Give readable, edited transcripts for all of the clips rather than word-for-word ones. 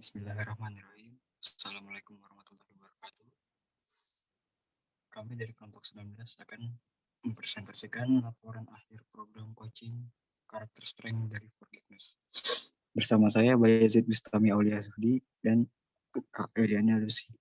Bismillahirrahmanirrahim. Assalamualaikum warahmatullahi wabarakatuh. Kami dari kelompok 19 akan mempresentasikan laporan akhir program coaching karakter strength dari Forgiveness. Bersama saya Bayezid Bistami Aulia Sudi dan Kak Eriana Lucy.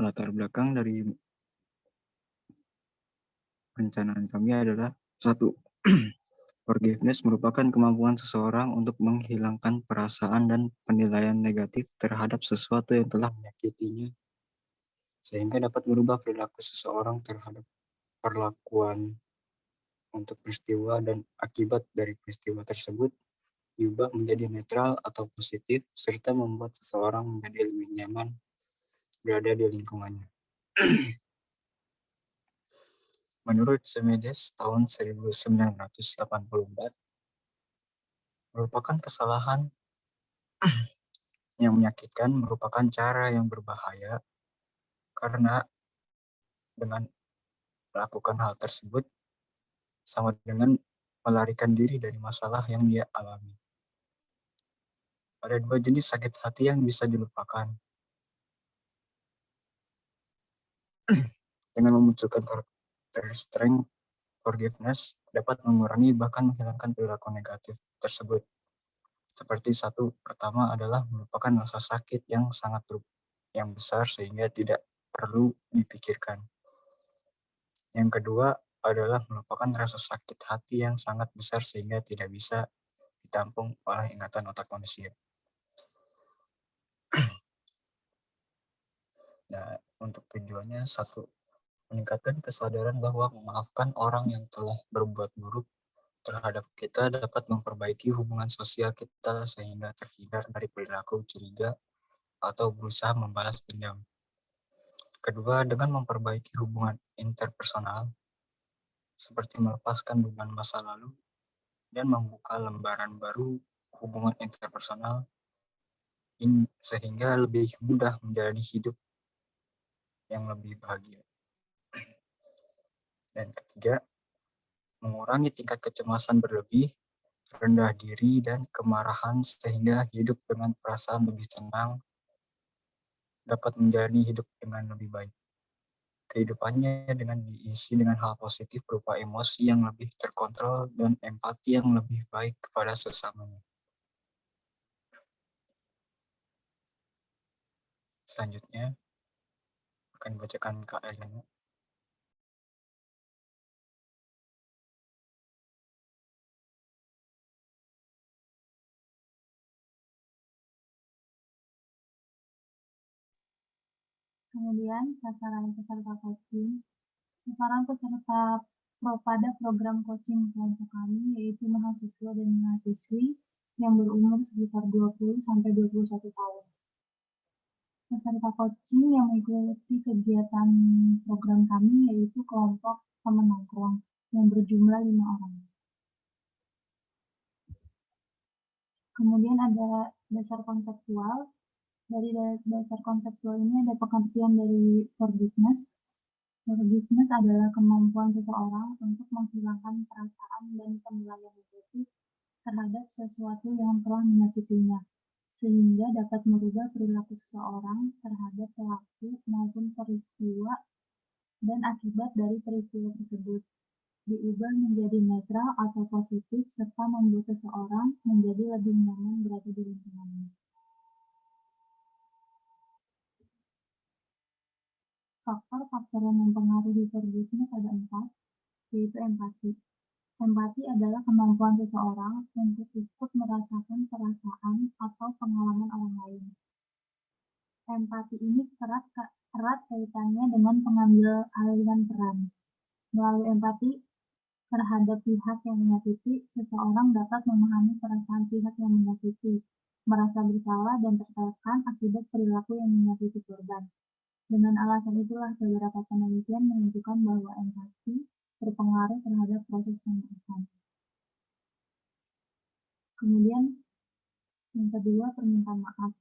Latar belakang dari perencanaan kami adalah satu, Forgiveness merupakan kemampuan seseorang untuk menghilangkan perasaan dan penilaian negatif terhadap sesuatu yang telah menyakitinya, sehingga dapat merubah perilaku seseorang terhadap perlakuan untuk peristiwa dan akibat dari peristiwa tersebut diubah menjadi netral atau positif, serta membuat seseorang menjadi lebih nyaman berada di lingkungannya. Menurut Semedes tahun 1984, merupakan kesalahan yang menyakitkan merupakan cara yang berbahaya karena dengan melakukan hal tersebut sama dengan melarikan diri dari masalah yang dia alami. Ada dua jenis sakit hati yang bisa dilupakan. Dengan memunculkan karakter strength, forgiveness dapat mengurangi bahkan menghilangkan perilaku negatif tersebut. Seperti satu, pertama adalah melupakan rasa sakit yang yang besar sehingga tidak perlu dipikirkan. Yang kedua adalah melupakan rasa sakit hati yang sangat besar sehingga tidak bisa ditampung oleh ingatan otak manusia. Nah, untuk tujuannya satu, meningkatkan kesadaran bahwa memaafkan orang yang telah berbuat buruk terhadap kita dapat memperbaiki hubungan sosial kita sehingga terhindar dari perilaku curiga atau berusaha membalas dendam. Kedua, dengan memperbaiki hubungan interpersonal, seperti melepaskan beban masa lalu dan membuka lembaran baru hubungan interpersonal sehingga lebih mudah menjalani hidup yang lebih bahagia. Dan ketiga, mengurangi tingkat kecemasan berlebih, rendah diri, dan kemarahan sehingga hidup dengan perasaan lebih tenang dapat menjalani hidup dengan lebih baik. Kehidupannya dengan diisi dengan hal positif berupa emosi yang lebih terkontrol dan empati yang lebih baik kepada sesamanya. Selanjutnya akan bacakan Kak Elena. Kemudian sasaran peserta coaching. Sasaran peserta pada program coaching kelompok kami yaitu mahasiswa dan mahasiswi yang berumur sekitar 20 sampai 21 tahun. Peserta coaching yang mengikuti kegiatan program kami yaitu kelompok teman nongkrong yang berjumlah 5 orang. Kemudian ada dasar konseptual. Dari dasar konseptual ini ada pengertian dari forgiveness. Forgiveness adalah kemampuan seseorang untuk menghilangkan perasaan dan penilaian negatif terhadap sesuatu yang telah menyakitinya, sehingga dapat merubah perilaku seseorang terhadap pelaku maupun peristiwa dan akibat dari peristiwa tersebut, diubah menjadi netral atau positif serta membuat seseorang menjadi lebih nyaman berada di lingkungannya. Faktor-faktor yang mempengaruhi forgiveness ada 4, yaitu empati. Empati adalah kemampuan seseorang untuk ikut merasakan perasaan atau pengalaman orang lain. Empati ini erat kaitannya dengan pengambil alihan peran. Melalui empati terhadap pihak yang menyakiti, seseorang dapat memahami perasaan pihak yang menyakiti, merasa bersalah dan tertekan akibat perilaku yang menyakiti korban. Dengan alasan itulah beberapa penelitian menunjukkan bahwa empati berpengaruh terhadap proses pemaafan. Kemudian yang kedua, permintaan maaf.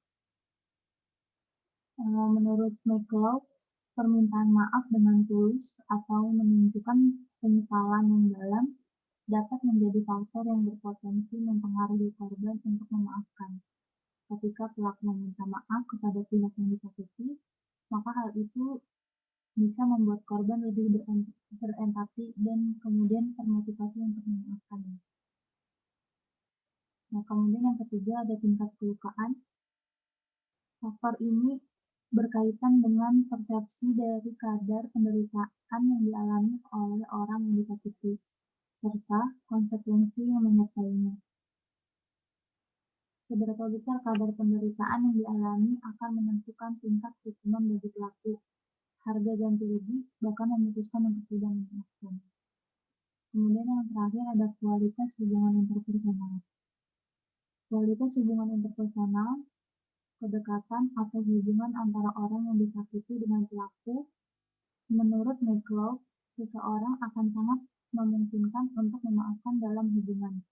Menurut McLeod, permintaan maaf dengan tulus atau menunjukkan penyesalan yang dalam dapat menjadi faktor yang berpotensi mempengaruhi korban untuk memaafkan. Ketika pelaku meminta maaf kepada pihak yang disakiti, maka hal itu bisa membuat korban lebih berempati dan kemudian termotivasi untuk memaafkan. Nah, kemudian yang ketiga ada tingkat kelukaan. Faktor ini berkaitan dengan persepsi dari kadar penderitaan yang dialami oleh orang yang disakiti, serta konsekuensi yang menyertainya. Seberapa besar kadar penderitaan yang dialami akan menentukan tingkat hukuman bagi pelaku, harga ganti rugi, bahkan memutuskan untuk tidak memaafkan. Kemudian yang terakhir ada kualitas hubungan interpersonal. Kualitas hubungan interpersonal, kedekatan atau hubungan antara orang yang disakiti dengan pelaku. Menurut McCloud, seseorang akan sangat memungkinkan untuk memaafkan dalam hubungan.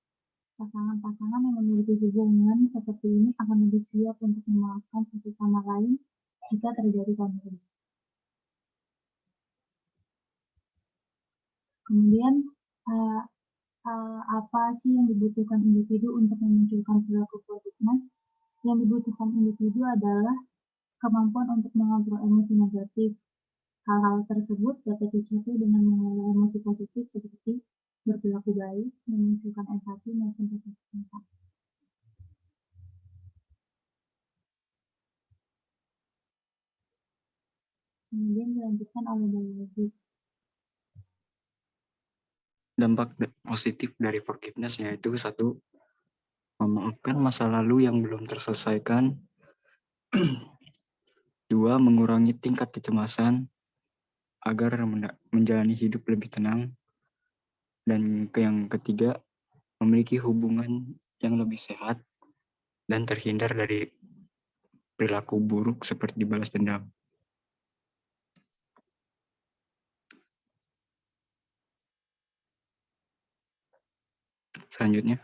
Pasangan-pasangan yang memiliki hubungan seperti ini akan lebih siap untuk memaafkan satu sama lain jika terjadi konflik. Kemudian, apa sih yang dibutuhkan individu untuk memunculkan perilaku forgiveness? Yang dibutuhkan individu adalah kemampuan untuk mengontrol emosi negatif. Hal-hal tersebut dapat dicapai dengan mengelola emosi positif seperti berperilaku baik, memunculkan empati maupun rasa cinta. Kemudian dilanjutkan oleh biologi. Dampak positif dari forgiveness yaitu satu, memaafkan masa lalu yang belum terselesaikan. Dua, mengurangi tingkat kecemasan agar menjalani hidup lebih tenang. Dan yang ketiga, memiliki hubungan yang lebih sehat dan terhindar dari perilaku buruk seperti balas dendam. Selanjutnya,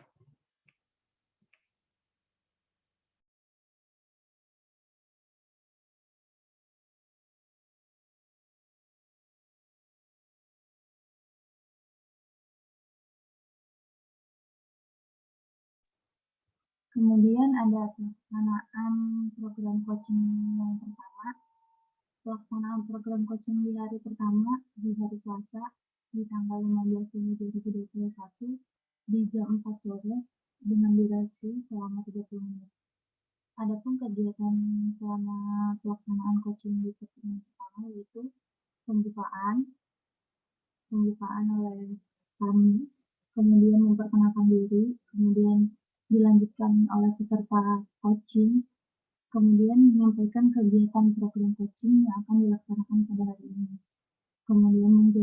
Kemudian ada pelaksanaan program coaching yang pertama. Pelaksanaan program coaching di hari pertama di hari Selasa di tanggal 15 Juni 2021 di jam 4 sore dengan durasi selama 30 menit. Adapun kegiatan selama pelaksanaan coaching di pertemuan pertama yaitu pembukaan oleh kami, kemudian memperkenalkan diri, kemudian dilanjutkan oleh peserta coaching, kemudian menyampaikan kegiatan program coaching yang akan dilaksanakan pada hari ini. Kemudian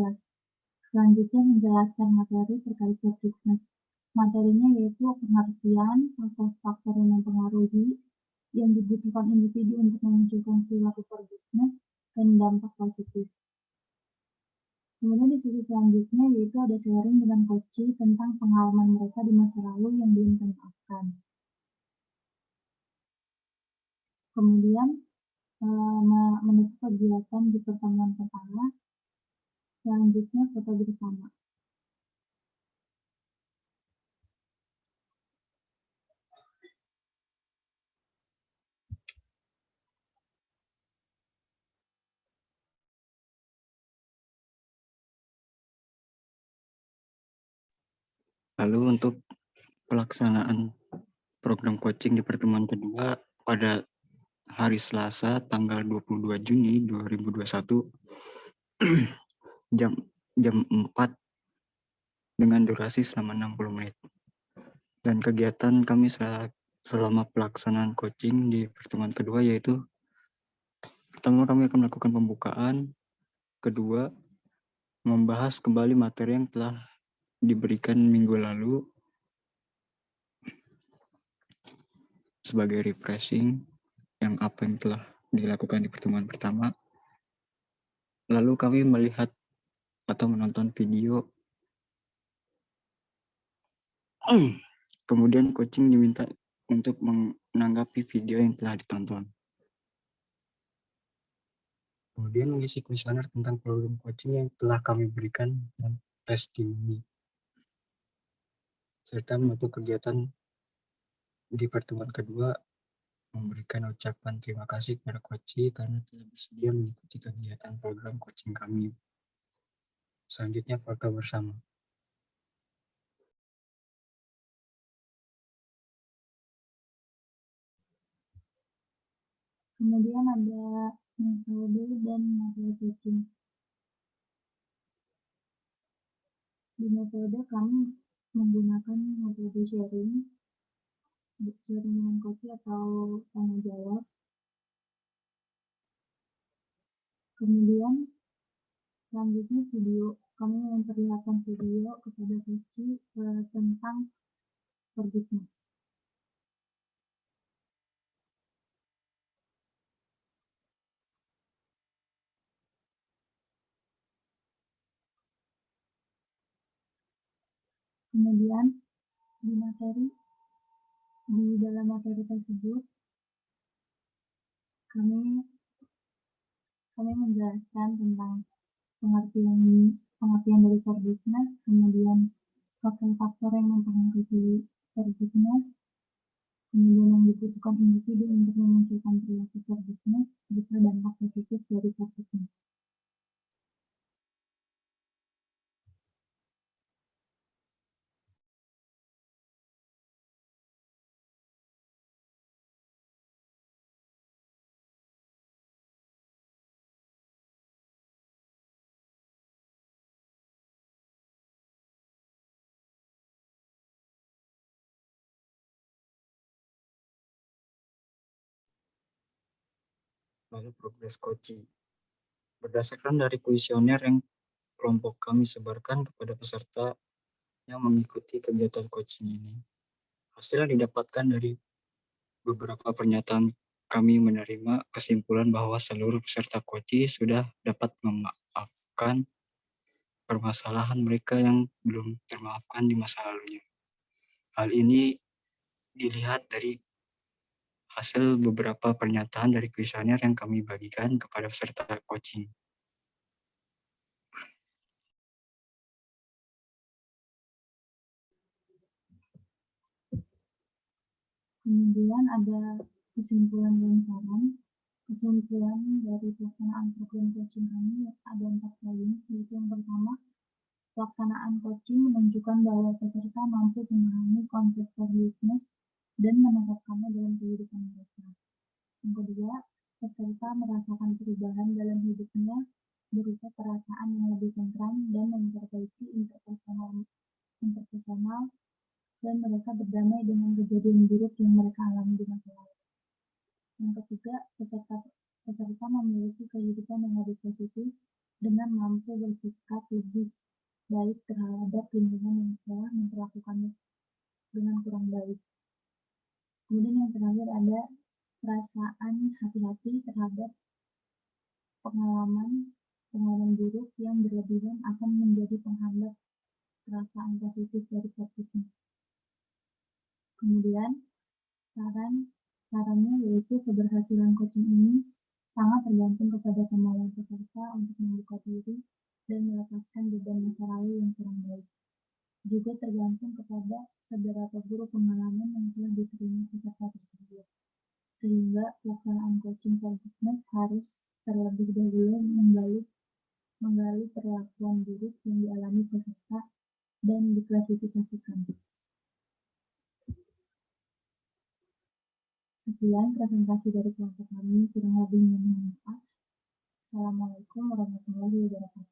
selanjutnya menjelaskan materi terkait forgiveness. Materinya yaitu pengertian faktor-faktor yang mempengaruhi yang dibutuhkan individu untuk memunculkan perilaku forgiveness dan dampak positif. Kemudian di sesi selanjutnya yaitu ada sharing dengan coach tentang pengalaman mereka di masa lalu yang belum termaafkan. Kemudian menutup kegiatan di pertemuan pertama, selanjutnya foto bersama. lalu untuk pelaksanaan program coaching di pertemuan kedua pada hari Selasa tanggal 22 Juni 2021 jam 4 dengan durasi selama 60 menit. Dan kegiatan kami selama pelaksanaan coaching di pertemuan kedua yaitu pertama kami akan melakukan pembukaan, kedua membahas kembali materi yang telah diberikan minggu lalu sebagai refreshing yang apa yang telah dilakukan di pertemuan pertama. Lalu kami melihat atau menonton video. Kemudian coaching diminta untuk menanggapi video yang telah ditonton. Kemudian mengisi kuesioner tentang program coaching yang telah kami berikan dan testimoni. serta menutup kegiatan di pertemuan kedua memberikan ucapan terima kasih kepada Koci karena telah bersedia mengikuti kegiatan program coaching kami. Selanjutnya foto bersama. Kemudian ada metode dan materi coaching. Di metode kami menggunakan metode sharing dengan Koci atau tanya jawab. Kemudian selanjutnya video, kami memperlihatkan video kepada Koci tentang forgiveness. Kemudian di dalam materi tersebut kami menjelaskan tentang pengertian dari forgiveness, kemudian faktor-faktor yang mempengaruhi forgiveness, kemudian yang dibutuhkan individu untuk memunculkan perilaku forgiveness, serta dampak positif dari forgiveness. Lalu progres Koci. Berdasarkan dari kuesioner yang kelompok kami sebarkan kepada peserta yang mengikuti kegiatan coaching ini, hasil yang didapatkan dari beberapa pernyataan kami menerima kesimpulan bahwa seluruh peserta Koci sudah dapat memaafkan permasalahan mereka yang belum termaafkan di masa lalunya. Hal ini dilihat dari hasil beberapa pernyataan dari kuesioner yang kami bagikan kepada peserta coaching. Kemudian ada kesimpulan dan saran. Kesimpulan dari pelaksanaan program coaching kami ada 4 poin, yaitu yang pertama, pelaksanaan coaching menunjukkan bahwa peserta mampu memahami konsep forgiveness dan menerapkannya dalam kehidupan mereka. Yang kedua, peserta merasakan perubahan dalam hidupnya berupa perasaan yang lebih tentram dan memperbaiki interpersonal, dan mereka berdamai dengan kejadian buruk yang mereka alami di masa lalu. Yang ketiga, peserta memiliki kehidupan yang lebih positif dengan mampu bersikap lebih baik terhadap lingkungan yang telah memperlakukannya dengan kurang baik. Kemudian yang terakhir ada perasaan hati-hati terhadap pengalaman buruk yang berlebihan akan menjadi penghambat perasaan positif dari forgiveness. Kemudian sarannya yaitu keberhasilan coaching ini sangat tergantung kepada kemauan peserta untuk membuka diri dan melepaskan beban masa lalu yang kurang baik. Juga tergantung kepada seberapa buruk pengalaman yang telah diterima peserta tersebut. Sehingga pelaksanaan coaching forgiveness harus terlebih dahulu menggali perlakuan buruk yang dialami peserta dan diklasifikasikan. Sekian presentasi dari kelompok kami, kurang lebih bermanfaat. Assalamualaikum warahmatullahi wabarakatuh.